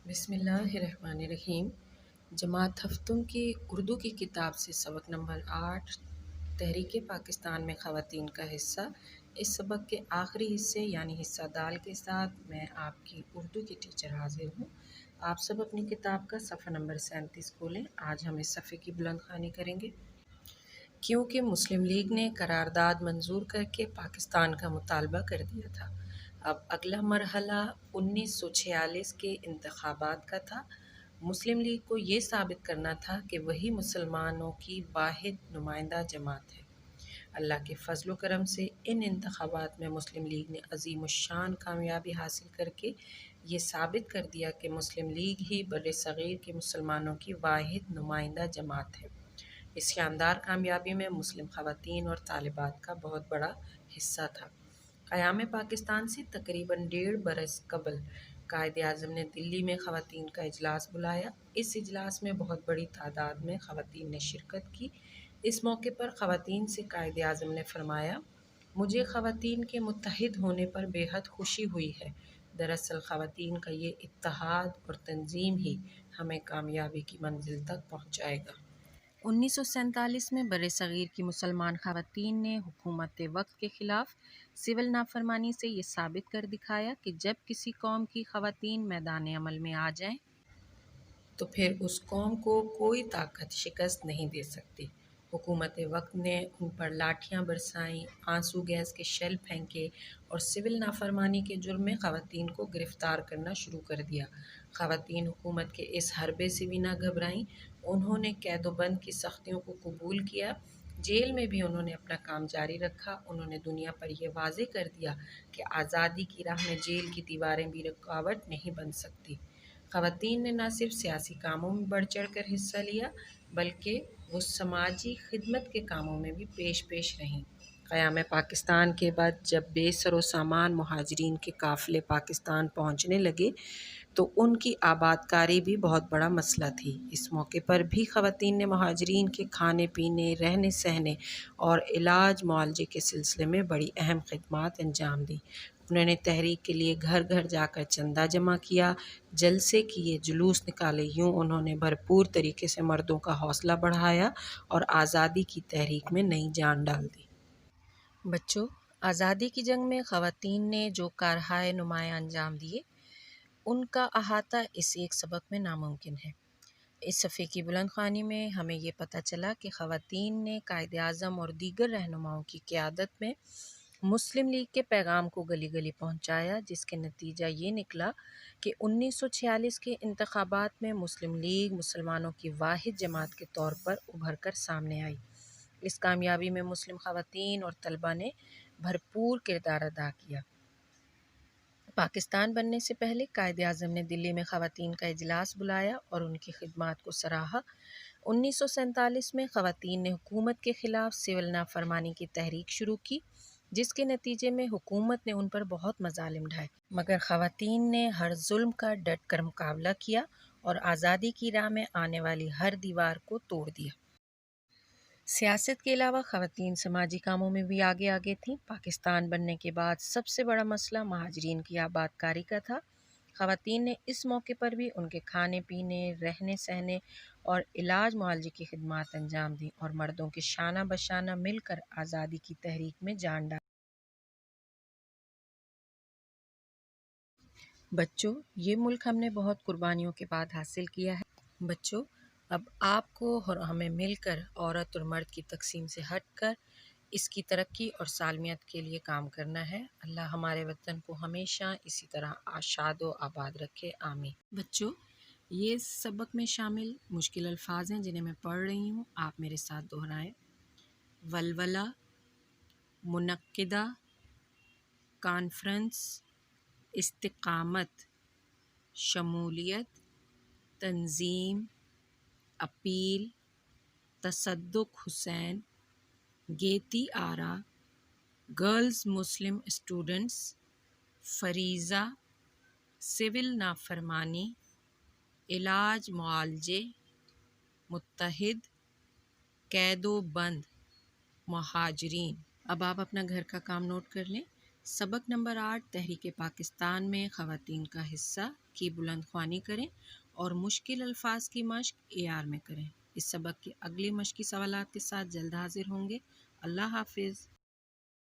بسم اللہ الرحمن الرحیم۔ جماعت ہفتم کی اردو کی کتاب سے سبق نمبر 8 تحریک پاکستان میں خواتین کا حصہ۔ اس سبق کے آخری حصے یعنی حصہ دال کے ساتھ میں آپ کی اردو کی ٹیچر حاضر ہوں۔ آپ سب اپنی کتاب کا صفحہ نمبر 37 کھولیں۔ آج ہم اس صفحے کی بلند خوانی کریں گے۔ کیونکہ مسلم لیگ نے قرارداد منظور کر کے پاکستان کا مطالبہ کر دیا تھا، اب اگلا مرحلہ 1946 کے انتخابات کا تھا۔ مسلم لیگ کو یہ ثابت کرنا تھا کہ وہی مسلمانوں کی واحد نمائندہ جماعت ہے۔ اللہ کے فضل و کرم سے ان انتخابات میں مسلم لیگ نے عظیم الشان کامیابی حاصل کر کے یہ ثابت کر دیا کہ مسلم لیگ ہی بر صغیر کے مسلمانوں کی واحد نمائندہ جماعت ہے۔ اس شاندار کامیابی میں مسلم خواتین اور طالبات کا بہت بڑا حصہ تھا۔ قیام پاکستان سے تقریباً 1.5 برس قبل قائد اعظم نے دلی میں خواتین کا اجلاس بلایا۔ اس اجلاس میں بہت بڑی تعداد میں خواتین نے شرکت کی۔ اس موقع پر خواتین سے قائد اعظم نے فرمایا، مجھے خواتین کے متحد ہونے پر بے حد خوشی ہوئی ہے۔ دراصل خواتین کا یہ اتحاد اور تنظیم ہی ہمیں کامیابی کی منزل تک پہنچائے گا۔ 1947 میں برصغیر کی مسلمان خواتین نے حکومت وقت کے خلاف سول نافرمانی سے یہ ثابت کر دکھایا کہ جب کسی قوم کی خواتین میدان عمل میں آ جائیں تو پھر اس قوم کو کوئی طاقت شکست نہیں دے سکتی۔ حکومت وقت نے ان پر لاٹھیاں برسائیں، آنسو گیس کے شیل پھینکے اور سول نافرمانی کے جرم میں خواتین کو گرفتار کرنا شروع کر دیا۔ خواتین حکومت کے اس حربے سے بھی نہ گھبرائیں، انہوں نے قید و بند کی سختیوں کو قبول کیا۔ جیل میں بھی انہوں نے اپنا کام جاری رکھا۔ انہوں نے دنیا پر یہ واضح کر دیا کہ آزادی کی راہ میں جیل کی دیواریں بھی رکاوٹ نہیں بن سکتی۔ خواتین نے نہ صرف سیاسی کاموں میں بڑھ چڑھ کر حصہ لیا بلکہ وہ سماجی خدمت کے کاموں میں بھی پیش رہیں۔ قیام پاکستان کے بعد جب بے سر و سامان مہاجرین کے قافلے پاکستان پہنچنے لگے تو ان کی آباد کاری بھی بہت بڑا مسئلہ تھی۔ اس موقع پر بھی خواتین نے مہاجرین کے کھانے پینے، رہنے سہنے اور علاج معالجے کے سلسلے میں بڑی اہم خدمات انجام دیں۔ انہوں نے تحریک کے لیے گھر گھر جا کر چندہ جمع کیا، جلسے کیے، جلوس نکالے، یوں انہوں نے بھرپور طریقے سے مردوں کا حوصلہ بڑھایا اور آزادی کی تحریک میں نئی جان ڈال دی۔ بچوں، آزادی کی جنگ میں خواتین نے جو کارہائے نمایاں انجام دیے، ان کا احاطہ اس ایک سبق میں ناممکن ہے۔ اس صفحے کی بلند خوانی میں ہمیں یہ پتہ چلا کہ خواتین نے قائد اعظم اور دیگر رہنماؤں کی قیادت میں مسلم لیگ کے پیغام کو گلی گلی پہنچایا، جس کے نتیجہ یہ نکلا کہ 1946 کے انتخابات میں مسلم لیگ مسلمانوں کی واحد جماعت کے طور پر ابھر کر سامنے آئی۔ اس کامیابی میں مسلم خواتین اور طلباء نے بھرپور کردار ادا کیا۔ پاکستان بننے سے پہلے قائد اعظم نے دلی میں خواتین کا اجلاس بلایا اور ان کی خدمات کو سراہا۔ 1947 میں خواتین نے حکومت کے خلاف سول نافرمانی کی تحریک شروع کی، جس کے نتیجے میں حکومت نے ان پر بہت مظالم ڈھائے، مگر خواتین نے ہر ظلم کا ڈٹ کر مقابلہ کیا اور آزادی کی راہ میں آنے والی ہر دیوار کو توڑ دیا۔ سیاست کے علاوہ خواتین سماجی کاموں میں بھی آگے تھیں۔ پاکستان بننے کے بعد سب سے بڑا مسئلہ مہاجرین کی آباد کاری کا تھا۔ خواتین نے اس موقع پر بھی ان کے کھانے پینے، رہنے سہنے اور علاج معالجے کی خدمات انجام دیں اور مردوں کے شانہ بشانہ مل کر آزادی کی تحریک میں جان ڈالی۔ بچوں، یہ ملک ہم نے بہت قربانیوں کے بعد حاصل کیا ہے۔ بچوں، اب آپ کو اور ہمیں مل کر عورت اور مرد کی تقسیم سے ہٹ کر اس کی ترقی اور سالمیت کے لیے کام کرنا ہے۔ اللہ ہمارے وطن کو ہمیشہ اسی طرح آشاد و آباد رکھے، آمین۔ بچوں، یہ سبق میں شامل مشکل الفاظ ہیں جنہیں میں پڑھ رہی ہوں، آپ میرے ساتھ دہرائیں۔ ولولہ، منعقدہ، کانفرنس، استقامت، شمولیت، تنظیم، اپیل، تصدق حسین، گیتی آرا، گرلز مسلم اسٹوڈنٹس، فریضہ، سول نافرمانی، علاج معالجے، متحد، قید و بند، مہاجرین۔ اب آپ اپنا گھر کا کام نوٹ کر لیں۔ سبق نمبر 8 تحریک پاکستان میں خواتین کا حصہ کی بلند خوانی کریں اور مشکل الفاظ کی مشق AR میں کریں۔ اس سبق کے اگلے مشقی سوالات کے ساتھ جلد حاضر ہوں گے۔ اللہ حافظ۔